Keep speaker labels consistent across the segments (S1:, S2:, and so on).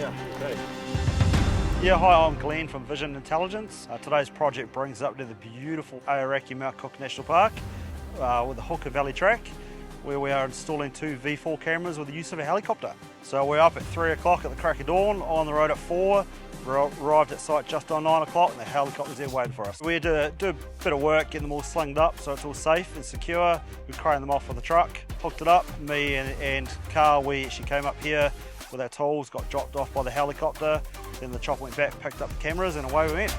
S1: Yeah, okay.
S2: Yeah, hi, I'm Glenn from Vision Intelligence. Today's project brings us up to the beautiful Aoraki Mount Cook National Park with the Hooker Valley track, where we are installing 2 V4 cameras with the use of a helicopter. So we're up at 3 o'clock at the crack of dawn, on the road at 4, arrived at site just on 9 o'clock, and the helicopter's there waiting for us. We had to do a bit of work getting them all slunged up so it's all safe and secure. We craned them off with the truck, hooked it up. Me and Carl, we actually came up here with our tools, got dropped off by the helicopter, then the chopper went back, picked up the cameras, and away we went.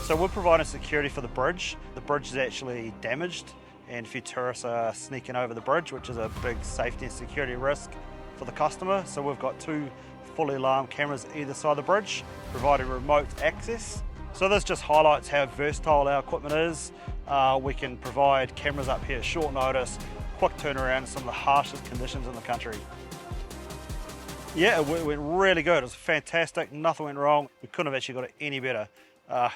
S2: So we're providing security for the bridge. The bridge is actually damaged, and a few tourists are sneaking over the bridge, which is a big safety and security risk for the customer. So we've got 2 fully alarmed cameras either side of the bridge, providing remote access. So this just highlights how versatile our equipment is. We can provide cameras up here at short notice, quick turnaround in some of the harshest conditions in the country. Yeah, it went really good. It was fantastic, nothing went wrong. We couldn't have actually got it any better.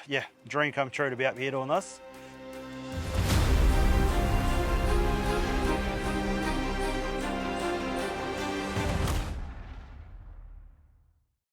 S2: Yeah, dream come true to be up here doing this.